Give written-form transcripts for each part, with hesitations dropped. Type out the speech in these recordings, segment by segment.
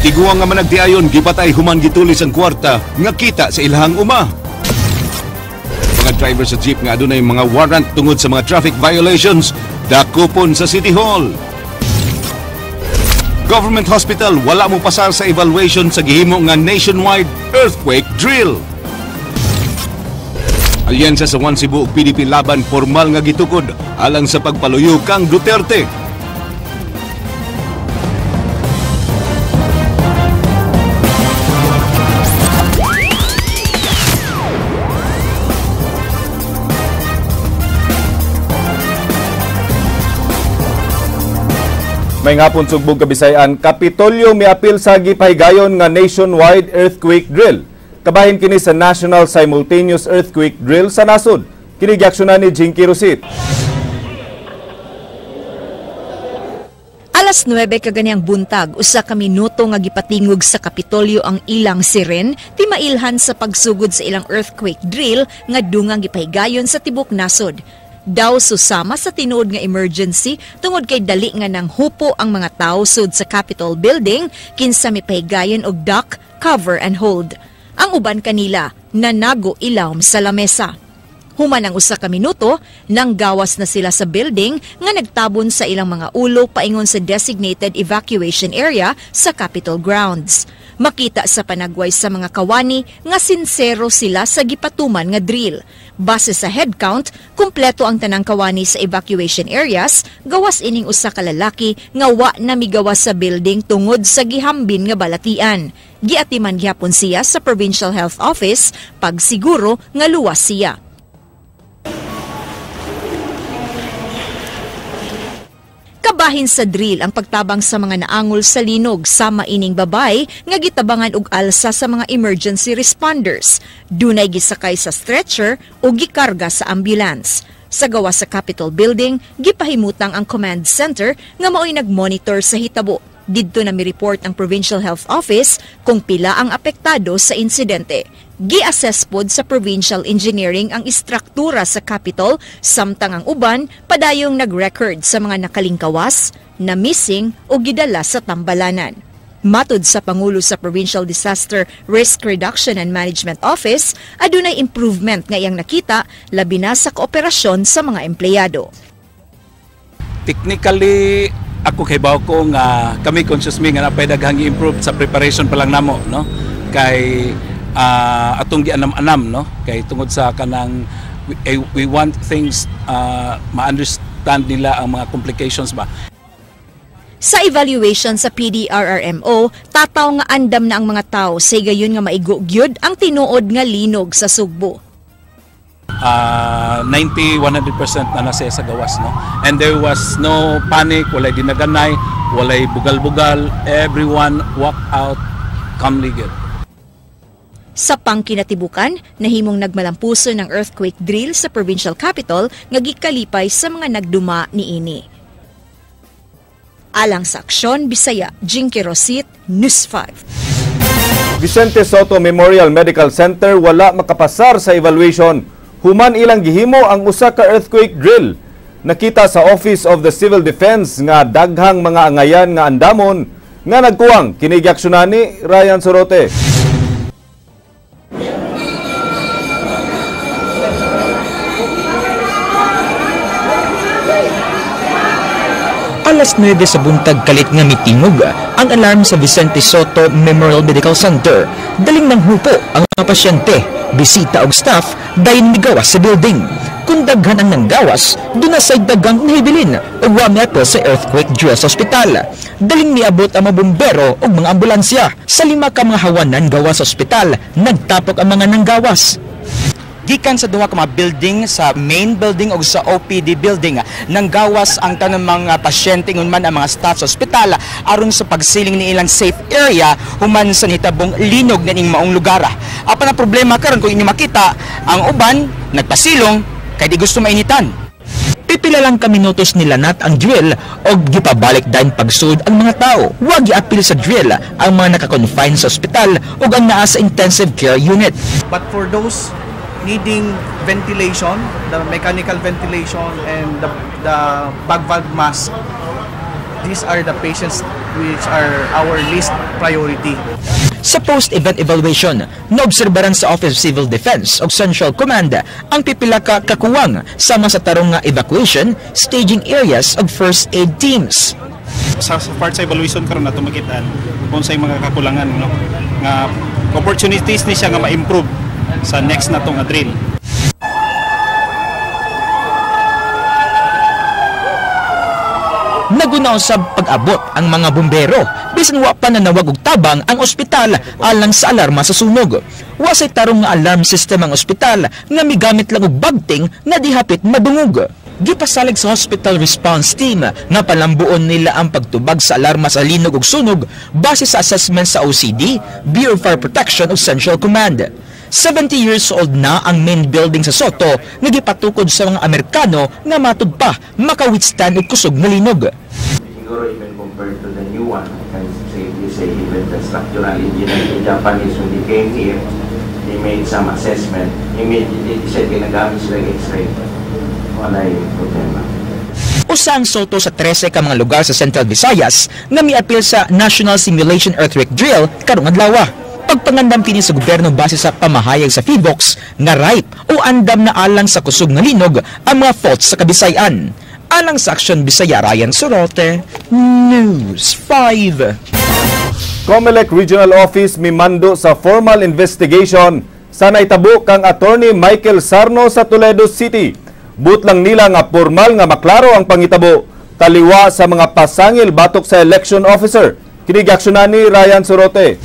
Tiguang nga managdiayon gipatay human gitulis ang kwarta nga kita sa ilahang uma. Mga driver sa jeep nga adunay mga warrant tungod sa mga traffic violations dakupon sa City Hall. Government Hospital wala mo pasar sa evaluation sa gihimo nga nationwide earthquake drill. Alyansa sa One Cebu ug PDP laban formal nga gitukod alang sa pagpaluyo kang Duterte. May ngapon sugbog Kabisayan, Kapitolyo miapil sa gipahigayon nga nationwide earthquake drill. Kabahin kini sa National Simultaneous Earthquake Drill sa nasod. Kini giaksyonan ni Jinky Rosit. Alas 9 kaganyang buntag, usa ka minuto nga gipatingog sa Kapitolyo ang ilang siren, ti mailhan sa pagsugod sa ilang earthquake drill nga dungang gipahigayon sa tibok nasod. Daw susama sa tinuod nga emergency tungod kay dali nga nang hupo ang mga tao sud sa Capitol Building kinsa mipahigayon og duck, cover and hold. Ang uban kanila nanago ilawom sa lamesa. Human ang usa ka minuto, nang gawas na sila sa building nga nagtabon sa ilang mga ulo paingon sa designated evacuation area sa Capitol grounds. Makita sa panagway sa mga kawani nga sinsero sila sa gipatuman nga drill. Base sa head count, kumpleto ang tanang kawani sa evacuation areas, gawas ining usa ka lalaki nga wa na migawas sa building tungod sa gihambin nga balatian. Giatiman gyapon siya sa Provincial Health Office pagsiguro nga luwas siya. Kabahin sa drill ang pagtabang sa mga naangol sa linog sa maining babay nga gitabangan og alsa sa mga emergency responders. Dunay gisakay sa stretcher o gikarga sa ambulance. Sa gawas sa Capitol Building, gipahimutang ang command center nga mao'y nagmonitor sa hitabo. Didto na mi-report ang Provincial Health Office kung pila ang apektado sa insidente. Gi-assess pod sa Provincial Engineering ang istruktura sa Capitol, samtang ang uban padayong nag-record sa mga nakalingkawas, na missing o gidala sa tambalanan. Matud sa Pangulo sa Provincial Disaster Risk Reduction and Management Office, adunay improvement nga iyang nakita labi na sa kooperasyon sa mga empleyado. Technically, ako kay bawo ko nga kami conscious nga napay daghang i-improve sa preparation pa lang namo, no? Kay atong gianam-anam, no? Kay tungod sa kanang we want things ma-understand nila ang mga complications ba. Sa evaluation sa PDRRMO, tataw nga andam na ang mga tao say gayon nga maigo gyud ang tinuod nga linog sa Sugbo. 90-100% na nasa sa gawas, no? And there was no panic, walay dinaganay, walay bugal-bugal, everyone walked out calmly good. Sa pangkinatibukan, nahimong nagmalampuso ng earthquake drill sa provincial capital nga gikalipay sa mga nagduma niini. Alang sa aksyon, Bisaya, Jinky Rosit, News 5. Vicente Soto Memorial Medical Center wala makapasar sa evaluation. Human ilang gihimo ang usa ka earthquake drill. Nakita sa Office of the Civil Defense nga daghang mga angayan nga andamon nga nagkuwang. Kini giaksyonan ni Ryan Sorote. Alas 9 sa buntag kalit nga mitingog ang alarm sa Vicente Soto Memorial Medical Center. Daling nang hupo ang mga pasyente, bisita og staff dayon migawas sa building. Kung daghan ang nanggawas, doon na sa dagang nahibilin o wameto sa earthquake drill sa ospital. Daling niabot ang mga bumbero o mga ambulansya. Sa 5 ka mga hawanan gawas sa ospital, nagtapok ang mga nanggawas. Gikan sa duha ka mga building, sa main building o sa OPD building, nanggawas ang tanang mga pasyente ngun man ang mga staff sa ospital aron sa pagsiling ni ilang safe area human sa nitabong linog na ning maong lugar. Apan ang problema karon kung inyo makita, ang uban nagpasilong kay di gusto mainitan. Pipila lang ka minutos nila nat ang drill o gipabalik dahil pagsud ang mga tao. Huwag i-appeal sa drill ang mga nakakonfine sa ospital o ang naa sa intensive care unit. But for those needing ventilation, the mechanical ventilation and the bag valve mask, these are the patients which are our least priority. Sa post-event evaluation, naobserbaran sa Office of Civil Defense o Central Command ang pipila ka kakuwang sama sa tarong nga evacuation, staging areas of first aid teams. Sa part sa evaluation karon nato makitaan kung sa mga kakulangan no nga opportunities ni siya nga ma-improve sa next nato nga drill. Nagunaw sa pag-abot ang mga bumbero bisan wa pa nanawag og tabang ang ospital alang sa alarma sa sunog. Wa say tarong nga alarm system ang ospital nga migamit lang og bagting nga dihapit madungog. Gipasalig sa hospital response team nga palambuon nila ang pagtubag sa alarma sa linog ug sunog base sa assessment sa OCD, Bureau of Fire Protection ug Central Command. 70 years old na ang main building sa Soto nga gipatukod sa mga Amerikano nga matud pa maka-withstand og kusog nga linog. Siguro even compared to the new one, I can safely say even the structural engineer, the Japanese, when they came here, they made some assessment. Immediately, they said ginagamit sila ng X-ray. Wala yung problema. Usa ang Soto sa 13 ka mga lugar sa Central Visayas nga miapil sa National Simulation Earthquake Drill karong adlaw. Pagpangandam kini sa gobyerno base sa pamahayag sa PHIVOLCS nga ripe o andam na alang sa kusog nga linog ang mga faults sa Kabisayan. Alang sa Aksyon Bisaya, Ryan Sorote, News 5. COMELEC Regional Office mimando sa formal investigation sa naitabo kang Attorney Michael Sarno sa Toledo City. But lang nila nga formal nga maklaro ang pangitabo taliwa sa mga pasangil batok sa election officer. Kinigaksyonan ni Ryan Sorote.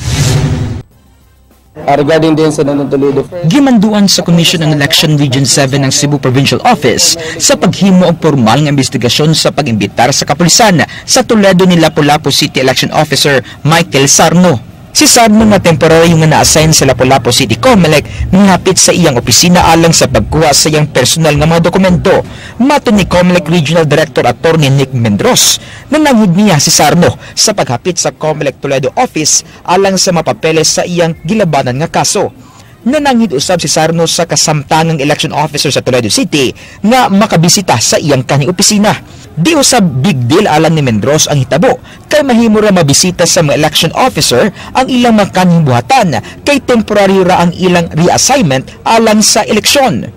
Regarding din sa Toledo, Gimanduan sa Commission ng Election Region 7 ng Cebu Provincial Office sa paghimo og formal nga investigasyon sa pag-imbitar sa kapulisan sa Toledo ni Lapu-Lapu City Election Officer Michael Sarno. Si Sarno na temporary nga na-assign sa Lapu-Lapu City COMELEC ngapit sa iyang opisina alang sa pagkuha sa iyang personal nga mga dokumento. Mato ni COMELEC Regional Director Attorney Nick Mendros na nanghid niya si Sarno sa paghapit sa COMELEC Toledo Office alang sa mapapeles sa iyang gilabanan nga kaso. Nananghid usab si Sarno sa kasamtangang election officer sa Toledo City nga makabisita sa iyang kani opisina. Di usab big deal alang ni Mendros ang hitabo kay mahimo ra mabisita sa mga election officer ang ilang makanhibuhatan kay temporary ra ang ilang reassignment alang sa eleksyon.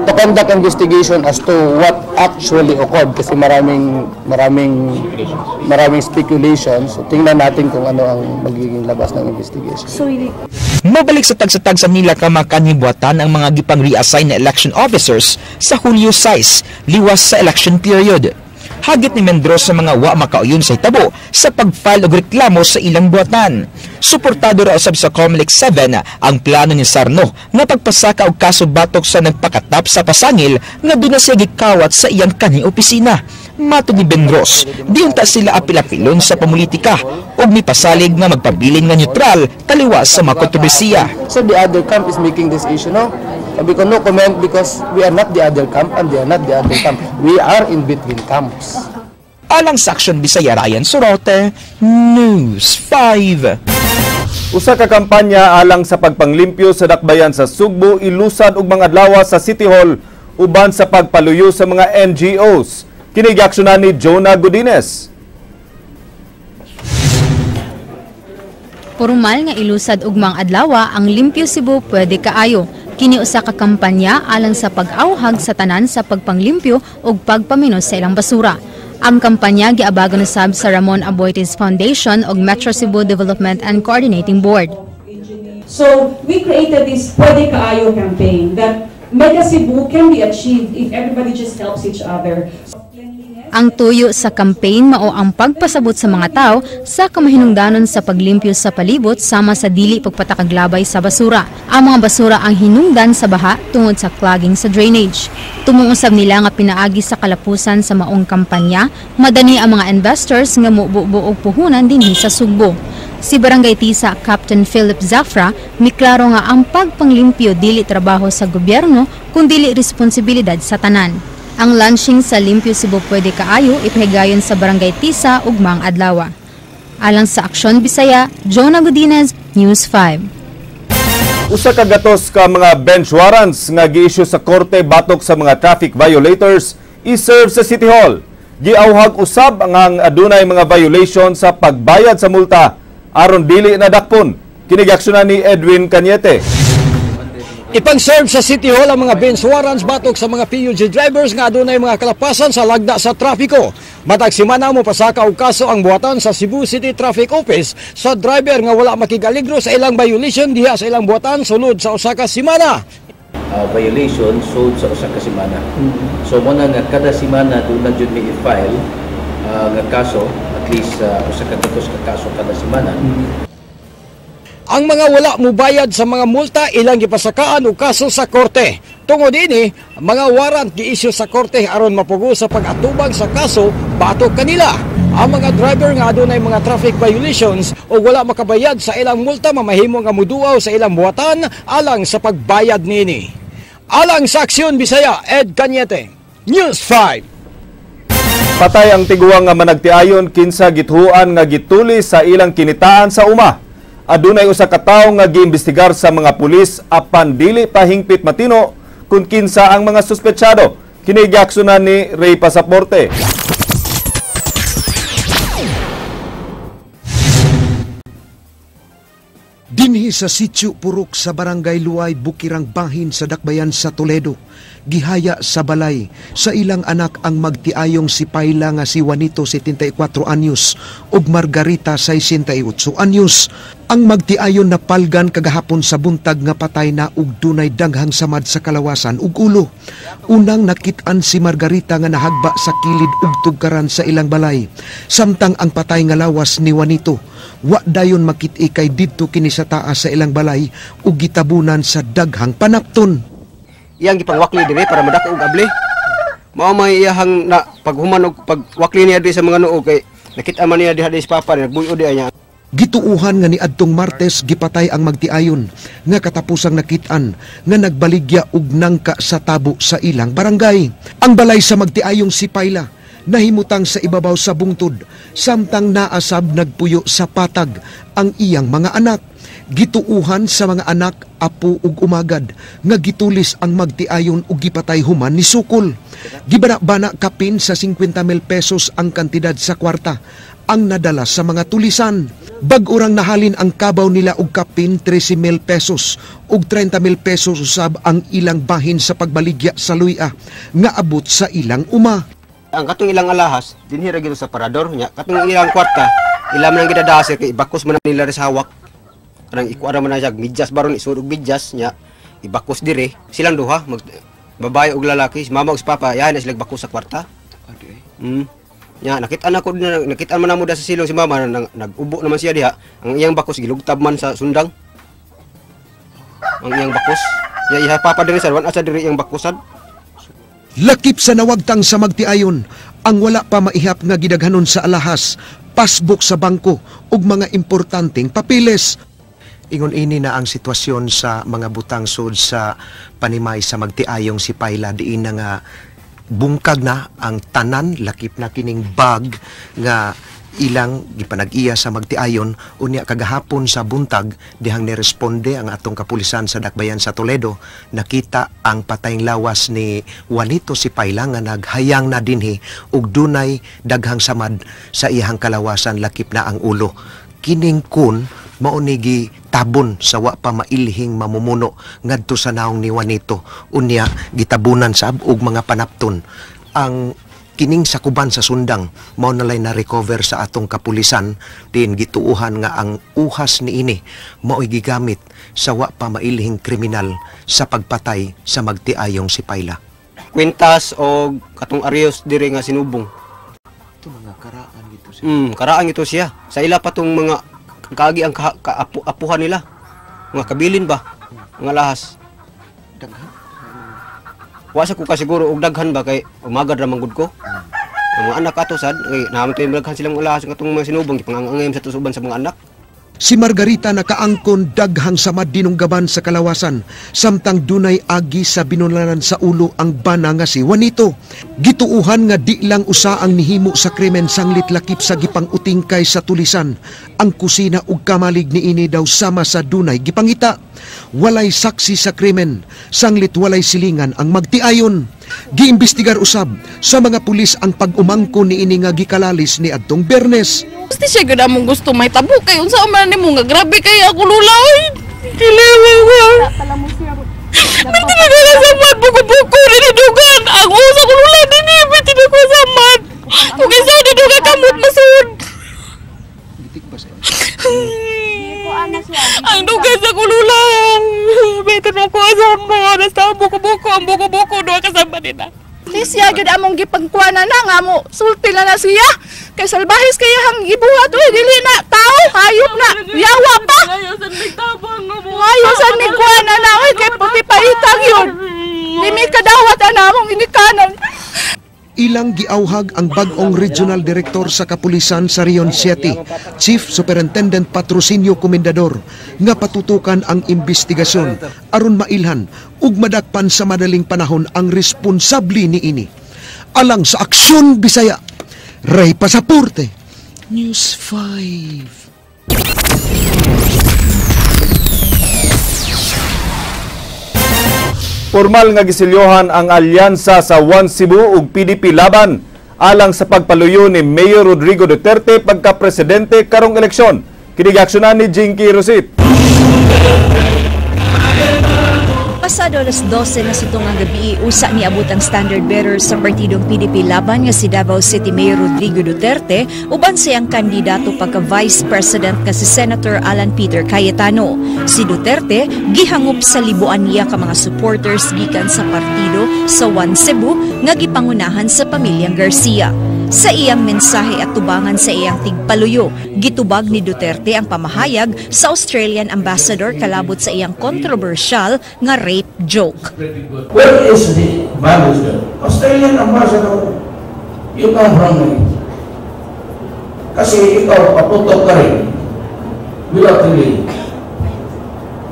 to conduct investigation as to what actually occurred kasi maraming speculations. So tingnan natin kung ano ang magiging labas ng investigation. Mabalik sa tag sa nila ka makanhibuhatan ang mga gipang reassign na election officers sa Hulyo 6, liwas sa election period. Hagit ni Mendros sa mga wa makauyon sa hitabo sa pag-file og reklamo sa ilang buhatan. Suportado ra usab sa COMELEC 7 ang plano ni Sarno na pagpasaka og kaso batok sa nagpakatap sa pasangil nga doon na siya gikawat sa iyang kani opisina. Matud ni Mendros, diunta sila apil-apilon sa pamulitika ug mipasalig nga magpabilin nga neutral taliwas sa mga kontrobersiya. So the other camp is making this issue, no? Sabi ko, no comment because we are not the other camp and they are not the other camp. We are in between camps. Alang sa Aksyon Bisaya, Ryan Sorote, News 5. Usa ka kampanya alang sa pagpanglimpyo sa dakbayan sa Sugbo, ilusad ug mga adlaw sa City Hall uban sa pagpaluyo sa mga NGOs. Kini giaksyonan ni Jonah Godinez. Formal nga ilusad ug mga adlaw ang Limpyo Cebu Pwede Kaayo. Kini usa ka kampanya alang sa pag-awhag sa tanan sa pagpanglimpyo ug pagpaminos sa ilang basura. Ang kampanya giabagon usab sa Ramon Aboitiz Foundation ug Metro Cebu Development and Coordinating Board. So we created this Pwede Kaayo campaign that Mega Cebu can be achieved if everybody just helps each other. Ang tuyo sa campaign mao ang pagpasabot sa mga tao sa kamahinungdanon sa paglimpyo sa palibot sama sa dili pagpatakaglabay sa basura. Ang mga basura ang hinungdan sa baha tungod sa clogging sa drainage. Tumungusab nila nga pinaagi sa kalapusan sa maong kampanya, madani ang mga investors nga mubuo og puhunan dinhi sa Sugbo. Si Barangay Tisa Captain Philip Zafra miklaro nga ang pagpanglimpyo dili trabaho sa gobyerno kundi responsibilidad sa tanan. Ang launching sa Limpyo Cebu Pwede Kaayo ipahigayon sa Barangay Tisa ug Mang Adlaw. Alang sa Aksyon Bisaya, Jonah Godinez, News 5. Usa ka gatos ka mga bench warrants nga gi-issue sa korte batok sa mga traffic violators i-serve sa City Hall. Giawhag usab ang adunay mga violation sa pagbayad sa multa aron dili nadakpon. Kinigaksyonan ni Edwin Cañete. Ipang-serve sa City Hall ang mga bench warrants batok sa mga PUJ drivers nga adunay mga kalapasan sa lagda sa trapiko. Matag simana mo pasaka og kaso ang buhatan sa Cebu City Traffic Office sa driver nga wala makigaligro sa ilang violation diha sa ilang buhatan sulod sa usa ka simana. Violation sulod sa usa ka simana. So muna nga kada simana doon na jud mi i-file nga kaso, at least usa ka tutos ka kaso kada simana. Ang mga wala mubayad sa mga multa ilang gipasakaan og kaso sa korte. Tungod ini, mga warrant gi-issue sa korte aron mapugo sa pag-atubang sa kaso batok kanila. Ang mga driver nga adunay mga traffic violations o wala makabayad sa ilang multa mamahimo nga muduaw sa ilang buhatan alang sa pagbayad nini. Alang sa Aksyon Bisaya, Ed Cañete, News 5. Patay ang tiguang nga managtiayon kinsa githuan nga gituli sa ilang kinitaan sa uma. Adunay usa ka tawo nga giimbestigar sa mga pulis apan dili pa hingpit matino kung kinsa ang mga suspetsado. Kini giaksyonan ni Ray Pasaporte. Dinhi sa Sitio Purok sa Barangay Luay, Bukirang Bahin sa Dakbayan sa Toledo, gihaya sa balay sa ilang anak ang magtiayong si Paila nga si Juanito 74 anyos ug Margarita 68 anyos. Ang magtiayon na palgan kagahapon sa buntag nga patay na ug dunay daghang samad sa kalawasan ug ulo. Unang nakit-an si Margarita nga nahagba sa kilid ug tugkaran sa ilang balay. Samtang ang patay nga lawas ni Juanito wa dayon makit-i kay didto kini sa taas sa ilang balay ug gitabunan sa daghang panapton. Iyang gipangwakli dire para madako og abli. Mao may iyahang na paghuman og pagwakli niya di sa mga noo kay nakita man niya diha sa papa nagbuyo di niya. Gituuhan nga ni adtong Martes gipatay ang magtiayon nga katapusang nakitaan nga nagbaligya og nangka sa tabo sa ilang barangay. Ang balay sa magtiayong si Paila nahimutang sa ibabaw sa bungtod samtang naasab nagpuyo sa patag ang iyang mga anak. Gituuhan sa mga anak, apo ug umagad nga gitulis ang magtiayon ug gipatay human ni Sukol. Gibana-bana kapin sa 50,000 pesos ang kantidad sa kwarta ang nadala sa mga tulisan. Bag-urang nahalin ang kabaw nila og kapin 13,000 pesos ug 30,000 pesos usab ang ilang bahin sa pagbaligya sa luya nga abot sa ilang uma. Ang katong ilang alahas dinhi ra gid sa parador nya katong ilang kwarta ilam nang gidadasir kay ibakos man nila sa hawak. Kanang ikuara man na siya midyas baron isurog midyas nya ibakos dire silang duha babae ug lalaki si mama ug si papa yahan na sila bakos sa kwarta. Nya nakita-an ako nakita man namo da sa silong si mama nag-ubo naman siya diha ang iyang bakos gilugtab man sa sundang. Ang iyang bakos nya iha papa dire sa wan asa dire iyang bakosan. Lakip sa nawagtang sa magtiayon ang wala pa maihap nga gidaghanon sa alahas, pasbook sa bangko ug mga importanteng papiles. Ingon ini na ang sitwasyon sa mga butang sud sa panimay sa magtiayong si Paila diin na nga bungkag na ang tanan lakip na kining bag nga ilang gipanag-iya sa magtiayon unya kagahapon sa buntag dihang niresponde ang atong kapulisan sa Dakbayan sa Toledo nakita ang patayng lawas ni Juanito si Paila nga naghayang na dinhi ug dunay daghang samad sa iyang kalawasan lakip na ang ulo. Kining kun maunigi tabon sa wa pa mailhing mamumuno ngadto sa naong ni Juanito unya gitabunan sa og mga panapton. Ang kining sakuban sa sundang mao nalay na recover sa atong kapulisan din gituuhan nga ang uhas niini mao'y gigamit sa wa pa mailhing kriminal sa pagpatay sa magtiayong si Paila. Kwintas o katong Arios dire nga sinubong. Ito mga karaan gito siya. Karaan ito siya. Sa ila pa tong mga kaagi ang apuhan nila. Mga kabilin ba? Mga lahas. Daghan? Wa sa ko ka siguro og daghan ba kay umagad ra manggod ko. Ang mga anak ato sad kay naman to daghan silang lahas katong mga sinubong gipangangangayam sa tusuban sa mga anak. Si Margarita nakaangkon daghang samad dinunggaban sa kalawasan, samtang dunay agi sa binulanan sa ulo ang bana nga si Juanito. Gituuhan nga di lang usa ang nihimo sa krimen sanglit lakip sa gipang-utingkay sa tulisan. Ang kusina ug kamalig niini daw sama sa dunay gipangita. Walay saksi sa krimen, sanglit walay silingan ang magtiayon. Giimbestigar usab sa mga pulis ang pag-umangko niini nga gikalalis ni adtong Bernes. Gusto siya gud among gusto may tabo kay unsa man nimo nga grabe kay ako lulay. Kilewa ko. Mati na kaya samad buko-buko rin dugan. Ang usa ko lulay dinhi mati na ko samad. Kung isa diduga kamot masud. Ang dugan sa kululang. Beto na ko sama. Nasta buko-buko. Ang buko-buko doon kasama nila. Siya yun among gipagkuana na nga mo. Sulti na na siya. Kay salbahis kaya hang ibuhat. Uy, dili na. Tao. Hayop na. Yawa pa. Ngayon may kuana na. Uy, kay puti paitang yun. Dimi kadawat na among inikanan. Ilang giauhag ang bag-ong regional director sa kapulisan sa Rion City, Chief Superintendent Patrocinio Comendador, nga patutukan ang investigasyon aron mailhan ug madakpan sa madaling panahon ang responsable niini. Alang sa Aksyon Bisaya, Ray Pasaporte, News 5. Formal nga gisilyohan ang alyansa sa One Cebu ug PDP laban alang sa pagpaluyo ni Mayor Rodrigo Duterte pagka-presidente karong eleksyon. Kini giaksyonan ni Jinky Rosip. Pasado alas 12 na sitong ang gabi, usa ni abot ang standard bearer sa partidong PDP laban nga si Davao City Mayor Rodrigo Duterte uban siyang kandidato pagka-Vice President nga si Senator Alan Peter Cayetano. Si Duterte gihangup sa libuan niya ka mga supporters gikan sa partido sa One Cebu nga gipangunahan sa pamilyang Garcia. Sa iyang mensahe at tubangan sa iyang tigpaluyo, gitubag ni Duterte ang pamahayag sa Australian Ambassador kalabot sa iyang controversial nga rape joke. Where is the values there? Australian Ambassador, you come from me. Kasi ikaw paputok ka rin. Without really.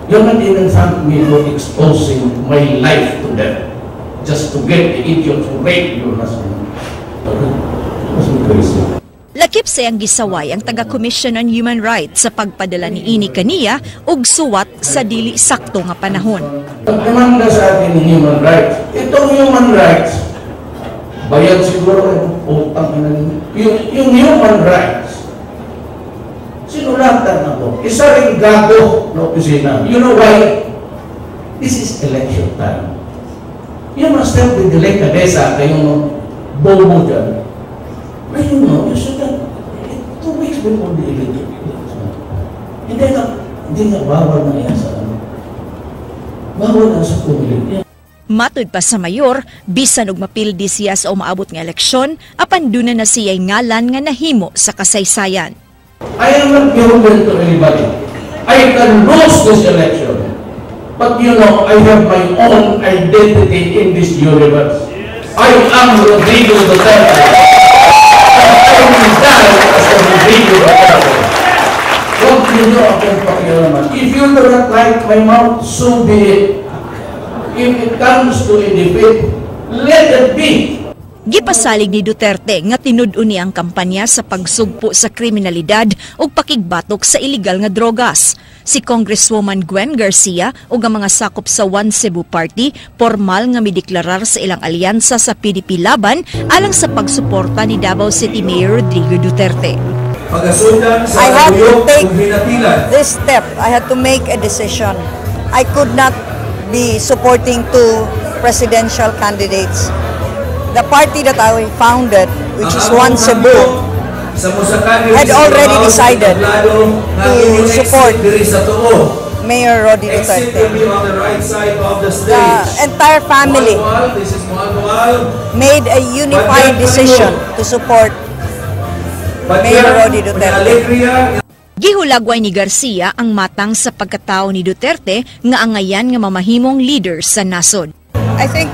You're not even thank me for exposing my life to them. Just to get the idiot to rape your husband. Lakip sa iyang gisaway ang taga-Commission on Human Rights sa pagpadala ni ini kaniya ug suwat sa dili sakto nga panahon. Demanda sa atin ng human rights. Itong human rights, bayad siguro utang na yung human rights. Sinulatan ako. Isa ring gago na opisina. You know why? This is election time. You must have the delicadeza kayong bobo dyan. But you know, you should have 2 weeks before the election. Hindi nga bawal na yan sa ano. Bawal na sa pumili. Matud pa sa mayor, bisan og mapildi siya sa umaabot nga eleksyon, apan duna na siya'y ngalan nga nahimo sa kasaysayan. I am not beholden to anybody. I can lose this election. But you know, I have my own identity in this universe. I am Rodrigo Duterte. I will die as a Rodrigo Duterte. What you know akong pakialaman? If you do not like my mouth, so be it. If it comes to a defeat, let it be. Gipasalig ni Duterte nga tinud-on niya ang kampanya sa pagsugpo sa kriminalidad ug pakigbatok sa illegal nga drogas. Si Congresswoman Gwen Garcia ug ang mga sakop sa One Cebu Party formal nga mideklarar sa ilang alyansa sa PDP laban alang sa pagsuporta ni Davao City Mayor Rodrigo Duterte. I had to take this step. I had to make a decision. I could not be supporting 2 presidential candidates. The party that I founded, which is One Cebu, had already decided to support Mayor Rodrigo Duterte. The entire family made a unified decision to support Mayor Rodrigo Duterte. Gihulagway ni Garcia ang matang sa pagkatao ni Duterte nga angayan nga mamahimong leader sa nasod. I think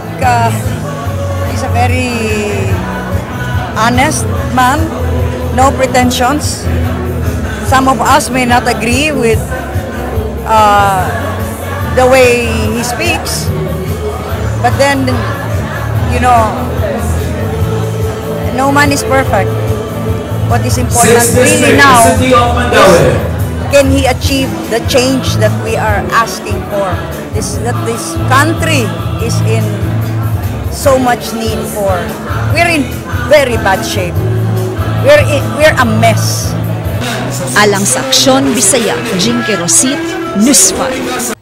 he's a very honest man, no pretensions, some of us may not agree with the way he speaks, but then, you know, no man is perfect. What is important really now is, can he achieve the change that we are asking for? That this country is in so much need for. We're in very bad shape. We're a mess. Alang sa Aksyon, Bisaya, Jinky Rosit, News 5.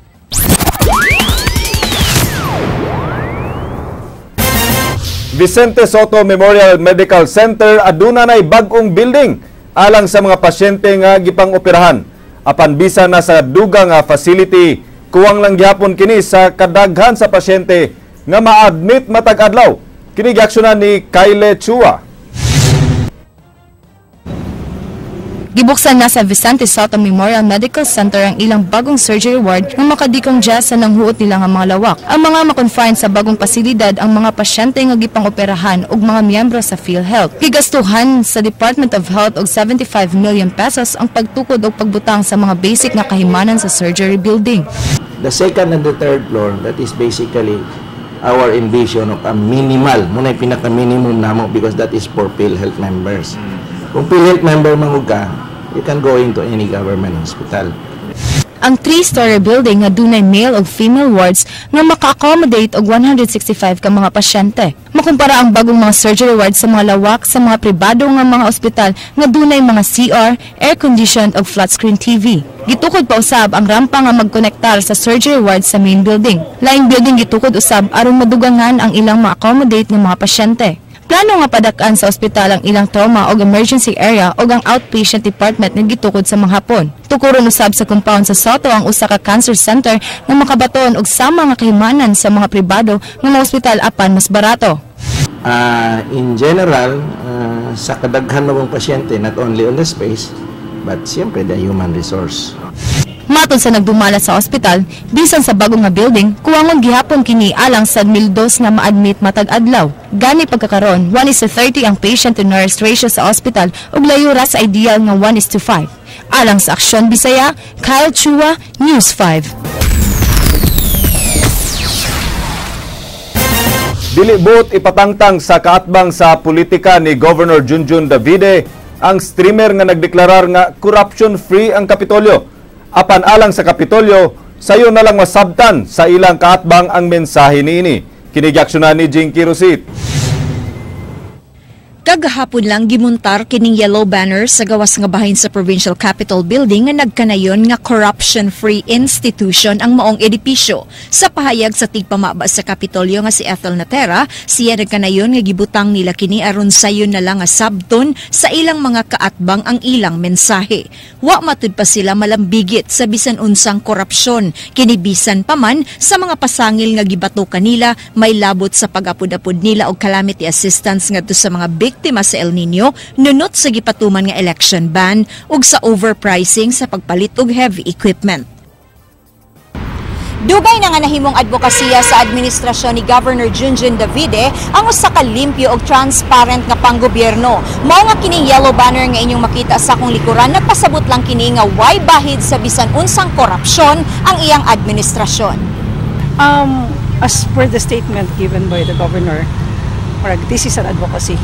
Vicente Soto Memorial Medical Center aduna nay bag-ong building alang sa mga pasyente nga gipang-operahan. Apan bisa na sa dugang nga facility, kuwang lang gyapon kini sa kadaghan sa pasyente nga ma-admit matag adlaw. Kini giaksyonan ni Kyle Chua. Gibuksan na sa Vicente Soto Memorial Medical Center ang ilang bagong surgery ward nga makadikong sa nang huot nila nga mga lawak. Ang mga makonfine sa bagong pasilidad ang mga pasyente nga gipang-operahan ug mga miyembro sa PhilHealth. Gigastuhan sa Department of Health og 75 million pesos ang pagtukod o pagbutang sa mga basic nga kahimanan sa surgery building. The second and the third floor, that is basically our envision of a minimal, muna yung pinaka-minimum namo because that is for PhilHealth members. Kung PhilHealth member mangug ka, you can go into any government hospital. Ang 3-story building nga dunay male ug female wards nga maka-accommodate og 165 ka mga pasyente. Makumpara ang bagong mga surgery wards sa mga lawak sa mga pribado nga mga ospital nga dunay mga CR, air-conditioned ug flat-screen TV. Gitukod pa usab ang rampa nga magkonektar sa surgery ward sa main building. Laing building gitukod usab aron madugangan ang ilang ma-accommodate nga mga pasyente. Plano nga padakan sa ospital ang ilang trauma o emergency area o ang outpatient department nga gitukod sa mga hapon. Tukuron usab sa compound sa Soto ang usa ka cancer center nga makabaton og sama nga kahimanan sa mga pribado nga mga ospital apan mas barato. In general, sa kadaghan mabong pasyente, not only on the space, but siyempre the human resource. Matod sa nagdumala sa ospital, bisan sa bagong nga building, kuwangon gihapon kini alang sa 1,000 nga ma-admit matag adlaw. Gani pagkakaron, 1:30 ang patient to nurse ratio sa ospital ug layo ra sa ideal nga 1:5. Alang sa Aksyon Bisaya, Kyle Chua, News 5. Dili buot ipatangtang sa kaatbang sa politika ni Governor Junjun Davide ang streamer nga nagdeklarar nga corruption-free ang Kapitolyo. Apan alang sa Kapitolyo, sayo na lang masabtan sa ilang kaatbang ang mensahe niini. Kinigaksyonan ni Jinky Rosit. Kagahapon lang gimuntar kining yellow banner sa gawas nga bahin sa Provincial Capitol Building nga nagkanayon nga corruption-free institution ang maong edipisyo. Sa pahayag sa tigpamaba sa Kapitolyo nga si Ethel Natera, siya nagkanayon nga gibutang nila kini aron sayon na lang nga sabton sa ilang mga kaatbang ang ilang mensahe. Wa matud pa sila malambigit sa bisan unsang korupsyon, kini bisan pa man sa mga pasangil nga gibato kanila may labot sa pag-apod-apod nila og calamity assistance ngadto sa mga biktima sa El Nino nunot sa gipatuman nga election ban ug sa overpricing sa pagpalit og heavy equipment. Dugay na nga nahimong advokasya sa administrasyon ni Governor Junjun Davide ang usa ka limpyo ug transparent nga panggobyerno. Mao nga kining yellow banner nga inyong makita sa akong likuran, nagpasabot lang kini nga way bahid sa bisan unsang korupsyon ang iyang administrasyon. As per the statement given by the governor, this is an advocacy.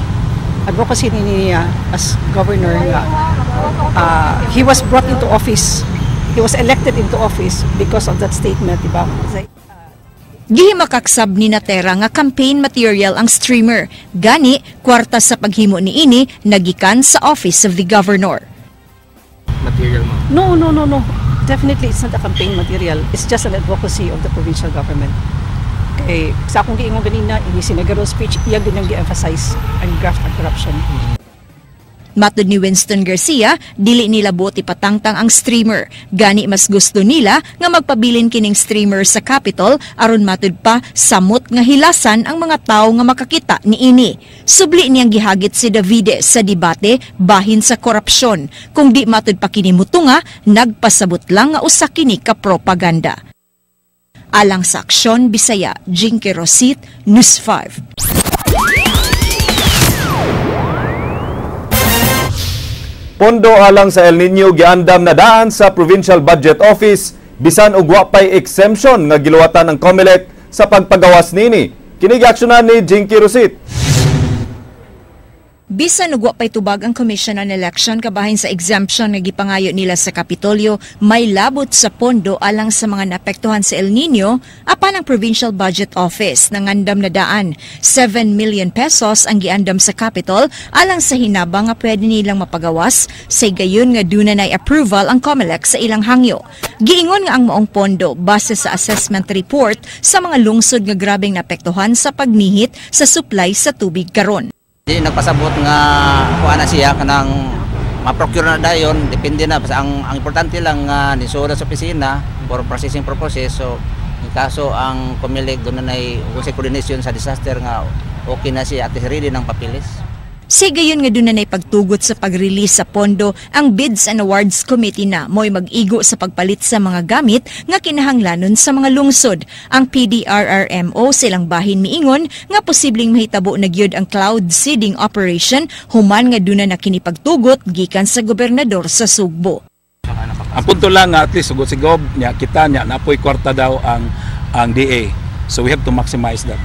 Advocacy niya as governor nga he was brought into office. He was elected into office because of that statement, diba? Gihimakaksab ni Natera nga campaign material ang streamer. Gani, kwarta sa paghimo ni ini nagikan sa office of the governor. Material mo? No. Definitely, it's not a campaign material. It's just an advocacy of the provincial government. Okay, sa akong giingon ganina, ini sinagaro speech, iyang din ang gi-emphasize ang graft and corruption. Matod ni Winston Garcia, dili nila buot ipatangtang ang streamer. Gani mas gusto nila nga magpabilin kining streamer sa Capitol aron matud pa samot nga hilasan ang mga tawo nga makakita ni ini. Subli niyang gihagit si Davide sa debate bahin sa korupsyon. Kung di matud pa kini mutunga, nagpasabot lang nga usa kini ka propaganda. Alang sa Aksyon Bisaya, Jinky Rosit, News 5. Pondo alang sa El Nino giandam na daan sa Provincial Budget Office bisan og wa pay exemption nga giluwatan ng COMELEC sa pagpagawas nini. Kini giaksyonan ni Jinky Rosit. Bisan ug wa pay tubag ang Commission on Election kabahin sa exemption nga gipangayo nila sa Kapitolyo, may labot sa pondo alang sa mga naapektuhan sa El Nino apan ang Provincial Budget Office nangandam na daan 7 million pesos ang giandam sa Capitol alang sa hinabang nga pwede nilang mapagawas sa gayon nga dunay approval ang COMELEC sa ilang hangyo. Giingon nga ang maong pondo base sa assessment report sa mga lungsod nga grabeng naapektuhan sa pagnihit sa supply sa tubig karon. Di nagpasabot nga kuha na siya kanang ma-procure na dayon, depende na basta ang importante lang nga nisura sa opisina for processing purposes. So in kaso ang COMELEC doon na coordination sa disaster nga okay na siya at ready ng papilis. Sa gayon nga doon na pagtugot sa pag-release sa pondo, ang Bids and Awards Committee na mo'y mag-igo sa pagpalit sa mga gamit nga kinahanglanon sa mga lungsod. Ang PDRRMO silang bahin miingon nga posibleng mahitabo na gyud ang cloud seeding operation human nga doon na kinipagtugot gikan sa gobernador sa Sugbo. Ang punto lang nga at least sugod sigob niya kita niya napoy kwarta daw ang DA. So we have to maximize that.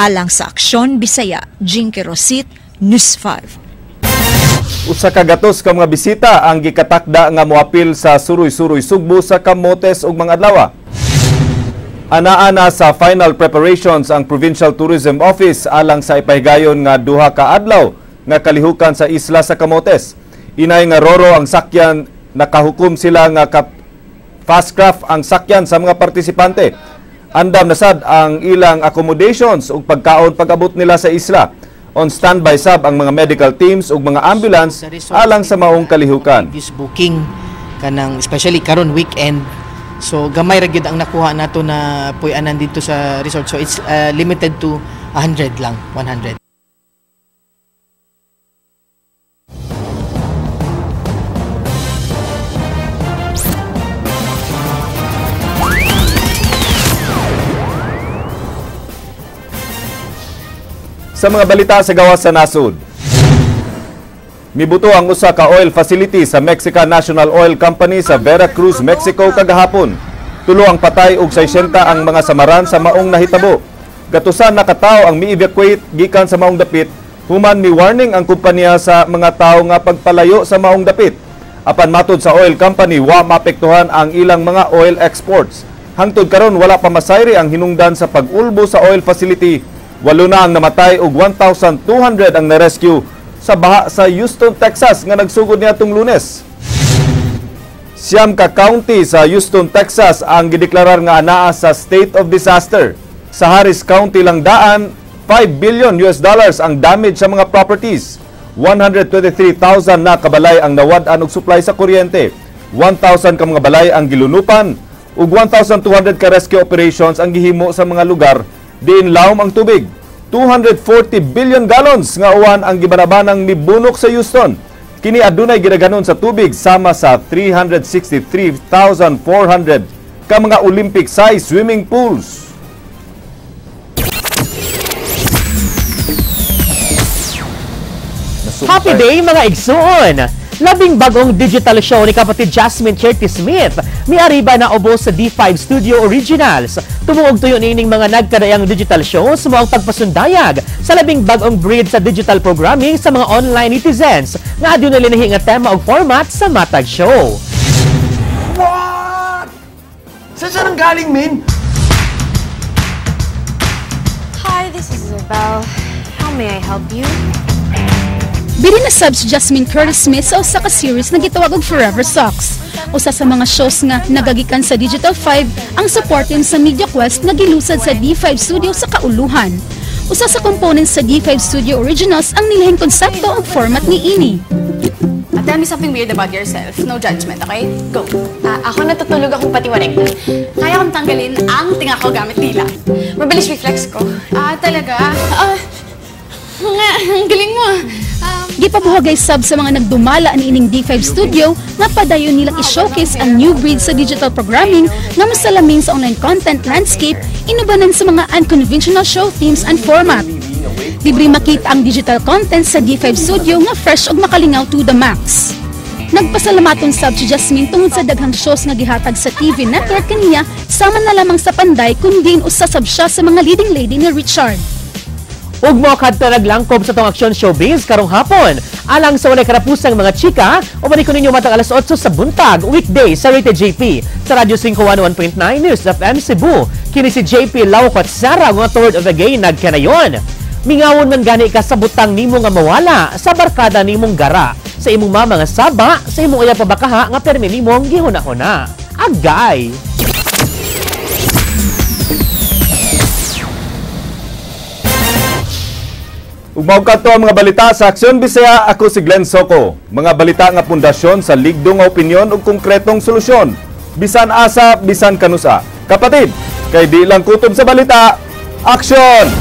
Alang sa Aksyon Bisaya, Jinky Rosit, News 5. Usa ka gatos ka mga bisita ang gikatakda nga moapil sa Suroy-Suroy Sugbo sa Camotes ug mga adlaw. Anaa sa final preparations ang Provincial Tourism Office alang sa ipahigayon nga duha ka adlaw nga kalihukan sa isla sa Camotes. Inay nga roro ang sakyan, nakahukom sila nga fast craft ang sakyan sa mga partisipante. Andam na sad ang ilang accommodations ug pagkaon pag-abot nila sa isla. On standby sab ang mga medical teams ug mga ambulance alang sa maong kalihukan. Booking kanang especially karon weekend. So gamay ra gyud ang nakuha nato na puy-anan dito sa resort. So it's limited to 100 lang, 100. Sa mga balita sa gawas sa nasud. Mibuto ang usa ka oil facility sa Mexican National Oil Company sa Veracruz, Mexico kagahapon. Tulo ang patay ug 60 ang mga samaran sa maong nahitabo. Gatusan na katawo ang mi-evacuate gikan sa maong dapit, human mi-warning ang kumpanya sa mga tawo nga pagpalayo sa maong dapit. Apan matod sa oil company, wa maapektuhan ang ilang mga oil exports. Hangtod karon wala pa masayri ang hinungdan sa pag-ulbo sa oil facility. 8 na ang namatay ug 1,200 ang na-rescue sa baha sa Houston, Texas nga nagsugod niadtong Lunes. Siyam ka county sa Houston, Texas ang gideklarar nga anaa sa state of disaster. Sa Harris County lang daan, $5 billion ang damage sa mga properties. 123,000 na kabalay ang nawad-an og supply sa kuryente. 1,000 ka mga balay ang gilunupan ug 1,200 ka rescue operations ang gihimo sa mga lugar diin lawom ang tubig. 240 billion gallons nga uwan ang gibanabanang mibunok sa Houston. Kini adunay gidaganon sa tubig sama sa 363,400 ka mga Olympic-size swimming pools. Happy day mga igsoon! Labing bagong digital show ni kapatid Jasmine Cherty Smith mi ariba na ubos sa D5 Studio Originals. Tumuog tuyo nining mga nagkadayang digital shows mo ang pagpasundayag sa labing bagong breed sa digital programming sa mga online netizens nga aduna linahi nga tema og format sa matag show. What? Saan galing, min? Hi, this is Isabel. How may I help you? Bili na sub si Jasmine Curtis Smith sa usa ka series na gitawag og Forever Socks. Usa sa mga shows nga nagagikan sa Digital 5 ang supporting sa Media Quest na gilusad sa D5 Studio sa kauluhan. Usa sa components sa D5 Studio Originals ang nilahing konsepto ug format ni ini. Tell me something weird about yourself. No judgment, okay? Go. Ako natutulog akong patiwarik. Kaya kong tanggalin ang tinga ko gamit dila. Mabilis reflex ko. Talaga? Ang galing mo. Gipabuhagay sub sa mga nagdumala niining D5 Studio nga padayon nilang i-showcase ang new breed sa digital programming nga masalamin sa online content landscape inubanan sa mga unconventional show themes and format. Libre makita ang digital content sa D5 Studio nga fresh ug makalingaw to the max. Nagpasalamaton sab si Jasmine tungod sa daghang shows nga gihatag sa TV network kaniya sama na lamang sa Panday kundi usasab siya sa mga leading lady ni Richard. Ug mo kadto naglangkob sa tong action showbiz karong hapon. Alang sa walay karapusang mga chika, ubalik ko ninyo matang alas 8 sa buntag, weekday sa Rated JP sa Radyo 511.9 News FM Cebu. Kini si JP Lawkot Sara nga Third of the Gay nagkanayon. Mingawon man gani ka sa butang nimo nga mawala sa barkada nimong gara. Sa imong mama nga saba, sa imong uyab pabakaha nga permi nimong gihuna-huna. Agay! Ugmaw kadto ang mga balita sa Aksyon Bisaya, ako si Glenn Soco. Mga balita nga pundasyon sa ligdo nga opinyon ug konkretong solusyon. Bisan asa, bisan kanusa. Kapatid, kay di lang kutob sa balita, aksyon!